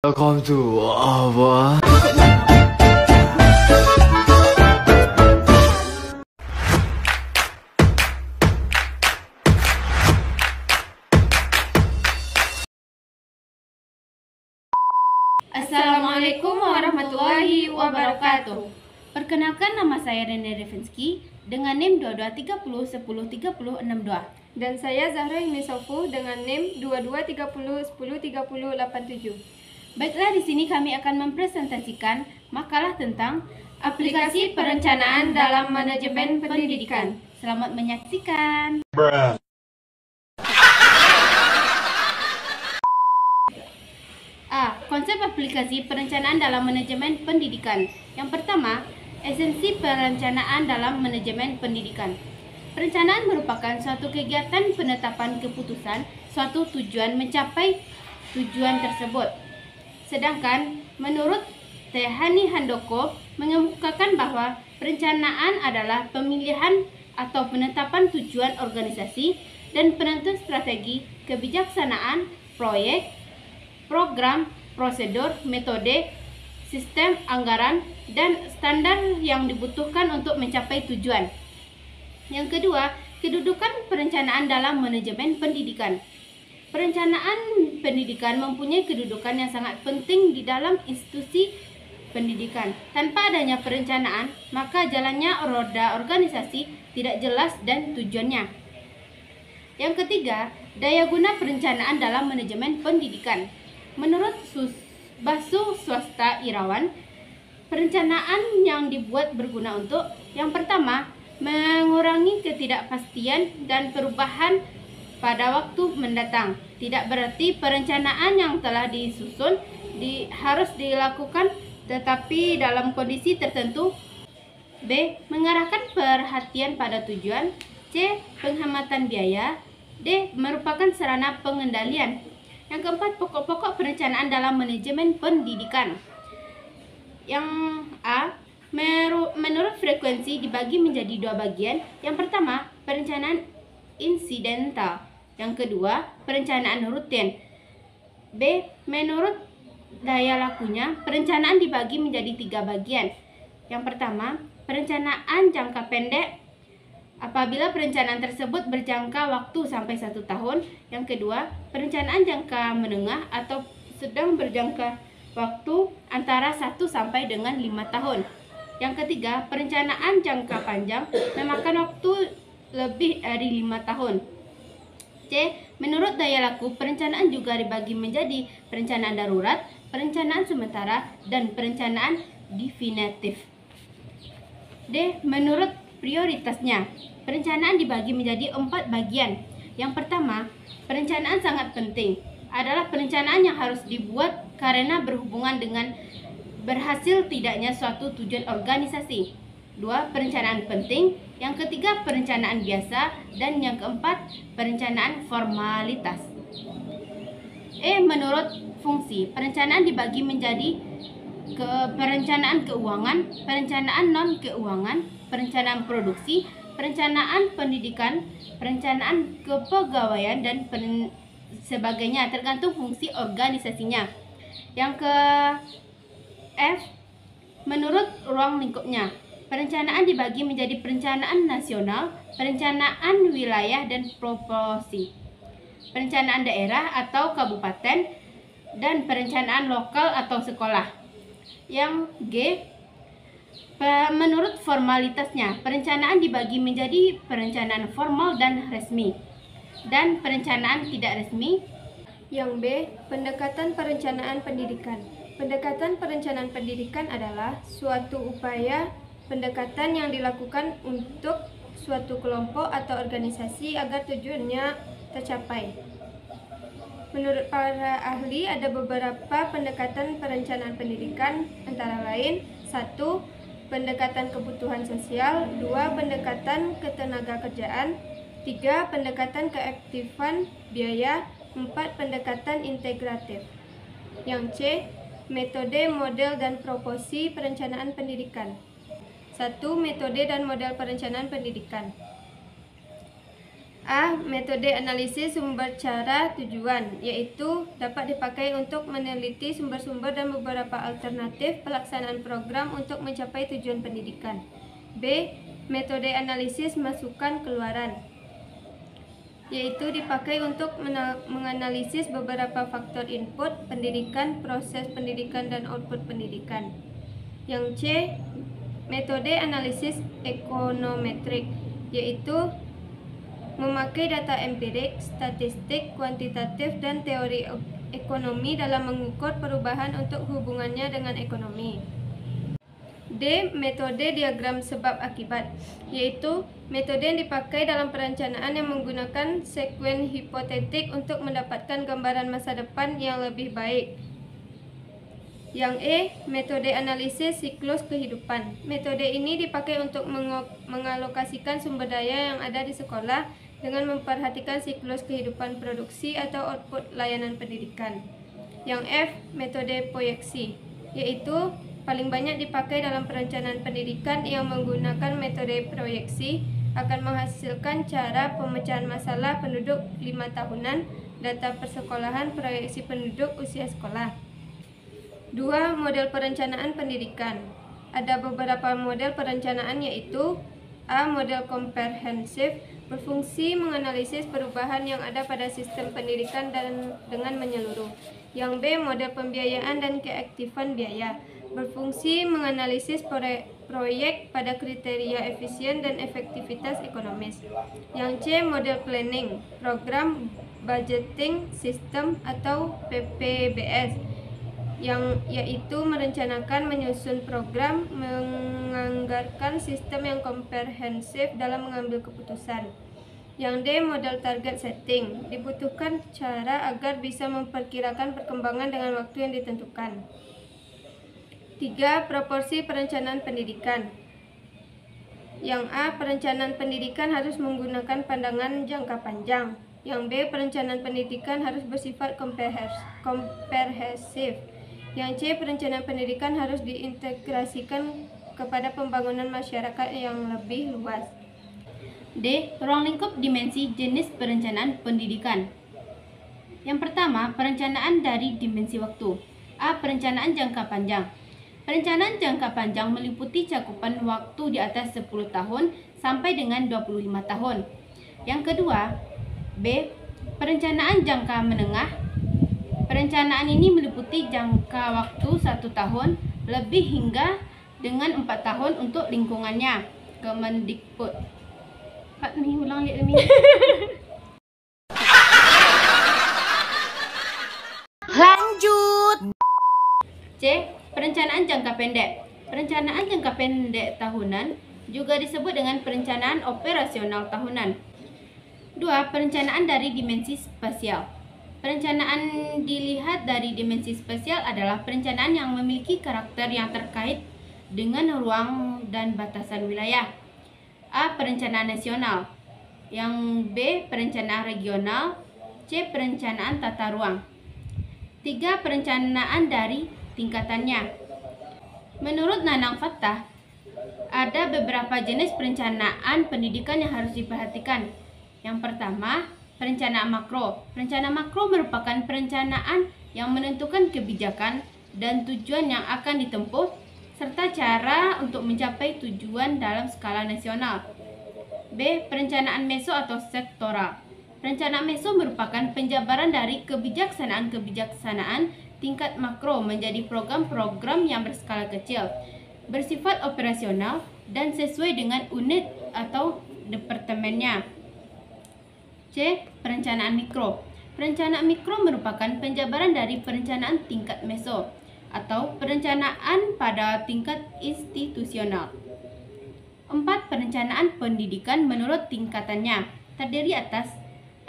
Welcome to apa? Assalamualaikum warahmatullahi wabarakatuh. Perkenalkan, nama saya Rene Revensky dengan NIM 2230103062. Dan saya Zahra Hinisofu dengan NIM 2230103087. Baiklah, di sini kami akan mempresentasikan makalah tentang aplikasi perencanaan dalam manajemen pendidikan. Selamat menyaksikan. A. Konsep aplikasi perencanaan dalam manajemen pendidikan. Yang pertama, esensi perencanaan dalam manajemen pendidikan. Perencanaan merupakan suatu kegiatan penetapan keputusan suatu tujuan mencapai tujuan tersebut. Sedangkan menurut Tehani Handoko mengemukakan bahwa perencanaan adalah pemilihan atau penetapan tujuan organisasi dan penentu strategi, kebijaksanaan, proyek, program, prosedur, metode, sistem, anggaran, dan standar yang dibutuhkan untuk mencapai tujuan. Yang kedua, kedudukan perencanaan dalam manajemen pendidikan. Perencanaan pendidikan mempunyai kedudukan yang sangat penting di dalam institusi pendidikan. Tanpa adanya perencanaan, maka jalannya roda organisasi tidak jelas dan tujuannya. Yang ketiga, daya guna perencanaan dalam manajemen pendidikan. Menurut Basu Swasta Irawan, perencanaan yang dibuat berguna untuk yang pertama, mengurangi ketidakpastian dan perubahan pada waktu mendatang. Tidak berarti perencanaan yang telah disusun harus dilakukan tetapi dalam kondisi tertentu. B. Mengarahkan perhatian pada tujuan. C. Penghematan biaya. D. Merupakan sarana pengendalian. Yang keempat, pokok-pokok perencanaan dalam manajemen pendidikan. Yang A. Menurut frekuensi dibagi menjadi dua bagian. Yang pertama, perencanaan insidental. Yang kedua, perencanaan rutin. B. Menurut daya lakunya, perencanaan dibagi menjadi tiga bagian. Yang pertama, perencanaan jangka pendek. Apabila perencanaan tersebut berjangka waktu sampai 1 tahun. Yang kedua, perencanaan jangka menengah atau sedang berjangka waktu antara 1 sampai dengan 5 tahun. Yang ketiga, perencanaan jangka panjang memakan waktu lebih dari 5 tahun. C. Menurut daya laku, perencanaan juga dibagi menjadi perencanaan darurat, perencanaan sementara, dan perencanaan definitif. D. Menurut prioritasnya, perencanaan dibagi menjadi 4 bagian. Yang pertama, perencanaan sangat penting adalah perencanaan yang harus dibuat karena berhubungan dengan berhasil tidaknya suatu tujuan organisasi. 2. Perencanaan penting. Yang ketiga, perencanaan biasa. Dan yang keempat, perencanaan formalitas. E. Menurut fungsi, perencanaan dibagi menjadi perencanaan keuangan, perencanaan non-keuangan, perencanaan produksi, perencanaan pendidikan, perencanaan kepegawaian, dan sebagainya, tergantung fungsi organisasinya. Yang ke F. Menurut ruang lingkupnya, perencanaan dibagi menjadi perencanaan nasional, perencanaan wilayah dan provinsi, perencanaan daerah atau kabupaten, dan perencanaan lokal atau sekolah. Yang G. Menurut formalitasnya, perencanaan dibagi menjadi perencanaan formal dan resmi, dan perencanaan tidak resmi. Yang B. Pendekatan perencanaan pendidikan. Pendekatan perencanaan pendidikan adalah suatu upaya pendekatan yang dilakukan untuk suatu kelompok atau organisasi agar tujuannya tercapai. Menurut para ahli, ada beberapa pendekatan perencanaan pendidikan, antara lain 1. Pendekatan kebutuhan sosial. 2. Pendekatan ketenagakerjaan. 3. Pendekatan keaktifan biaya. 4. Pendekatan integratif. Yang C. Metode, model, dan proporsi perencanaan pendidikan. 1. Metode dan model perencanaan pendidikan. A. Metode analisis sumber cara tujuan, yaitu dapat dipakai untuk meneliti sumber-sumber dan beberapa alternatif pelaksanaan program untuk mencapai tujuan pendidikan. B. Metode analisis masukan keluaran, yaitu dipakai untuk menganalisis beberapa faktor input pendidikan, proses pendidikan, dan output pendidikan. Yang C. Metode analisis ekonometrik, yaitu memakai data empirik, statistik, kuantitatif, dan teori ekonomi dalam mengukur perubahan untuk hubungannya dengan ekonomi. D. Metode diagram sebab akibat, yaitu metode yang dipakai dalam perencanaan yang menggunakan sekuen hipotetik untuk mendapatkan gambaran masa depan yang lebih baik. Yang E. Metode analisis siklus kehidupan. Metode ini dipakai untuk mengalokasikan sumber daya yang ada di sekolah dengan memperhatikan siklus kehidupan produksi atau output layanan pendidikan. Yang F. Metode proyeksi, yaitu paling banyak dipakai dalam perencanaan pendidikan yang menggunakan metode proyeksi akan menghasilkan cara pemecahan masalah penduduk 5 tahunan, data persekolahan, proyeksi penduduk usia sekolah. 2. Model perencanaan pendidikan. Ada beberapa model perencanaan, yaitu A. Model komprehensif, berfungsi menganalisis perubahan yang ada pada sistem pendidikan dan dengan menyeluruh. Yang B. Model pembiayaan dan keaktifan biaya, berfungsi menganalisis proyek pada kriteria efisien dan efektivitas ekonomis. Yang C. Model planning, program budgeting system atau PPBS, yang yaitu merencanakan, menyusun program, menganggarkan sistem yang komprehensif dalam mengambil keputusan. Yang D. Model target setting, dibutuhkan cara agar bisa memperkirakan perkembangan dengan waktu yang ditentukan. 3. Proporsi perencanaan pendidikan. Yang A. Perencanaan pendidikan harus menggunakan pandangan jangka panjang. Yang B. Perencanaan pendidikan harus bersifat komprehensif. Yang C. Perencanaan pendidikan harus diintegrasikan kepada pembangunan masyarakat yang lebih luas. D. Ruang lingkup dimensi jenis perencanaan pendidikan. Yang pertama, perencanaan dari dimensi waktu. A. Perencanaan jangka panjang. Perencanaan jangka panjang meliputi cakupan waktu di atas 10 tahun sampai dengan 25 tahun. Yang kedua, B. Perencanaan jangka menengah. Perencanaan ini meliputi jangka waktu 1 tahun lebih hingga dengan 4 tahun untuk lingkungannya. Kemendikbud. Pak nih ulang lihat ini. Lanjut. C. Perencanaan jangka pendek. Perencanaan jangka pendek tahunan juga disebut dengan perencanaan operasional tahunan. 2. Perencanaan dari dimensi spasial. Perencanaan dilihat dari dimensi spasial adalah perencanaan yang memiliki karakter yang terkait dengan ruang dan batasan wilayah. A. Perencanaan nasional. Yang B. Perencanaan regional. C. Perencanaan tata ruang. 3. Perencanaan dari tingkatannya. Menurut Nanang Fattah, ada beberapa jenis perencanaan pendidikan yang harus diperhatikan. Yang pertama, perencanaan makro. Perencanaan makro merupakan perencanaan yang menentukan kebijakan dan tujuan yang akan ditempuh, serta cara untuk mencapai tujuan dalam skala nasional. B. Perencanaan meso atau sektoral. Perencanaan meso merupakan penjabaran dari kebijaksanaan tingkat makro menjadi program-program yang berskala kecil, bersifat operasional, dan sesuai dengan unit atau departemennya. C. Perencanaan mikro. Perencanaan mikro merupakan penjabaran dari perencanaan tingkat meso atau perencanaan pada tingkat institusional. 4. Perencanaan pendidikan menurut tingkatannya terdiri atas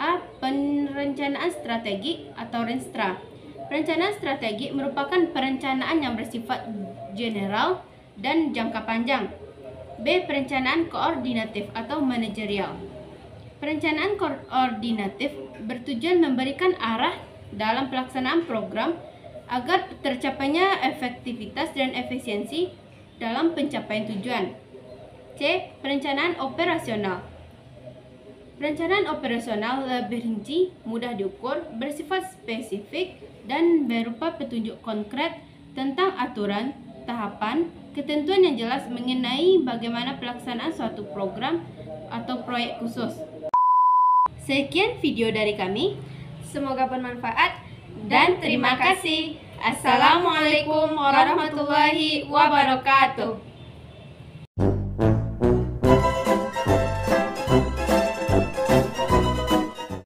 A. Perencanaan strategik atau Renstra. Perencanaan strategik merupakan perencanaan yang bersifat general dan jangka panjang. B. Perencanaan koordinatif atau manajerial. Perencanaan koordinatif bertujuan memberikan arah dalam pelaksanaan program agar tercapainya efektivitas dan efisiensi dalam pencapaian tujuan. C. Perencanaan operasional. Perencanaan operasional lebih rinci, mudah diukur, bersifat spesifik, dan berupa petunjuk konkret tentang aturan, tahapan, ketentuan yang jelas mengenai bagaimana pelaksanaan suatu program atau proyek khusus. Sekian video dari kami. Semoga bermanfaat Dan terima kasih. Assalamualaikum warahmatullahi wabarakatuh.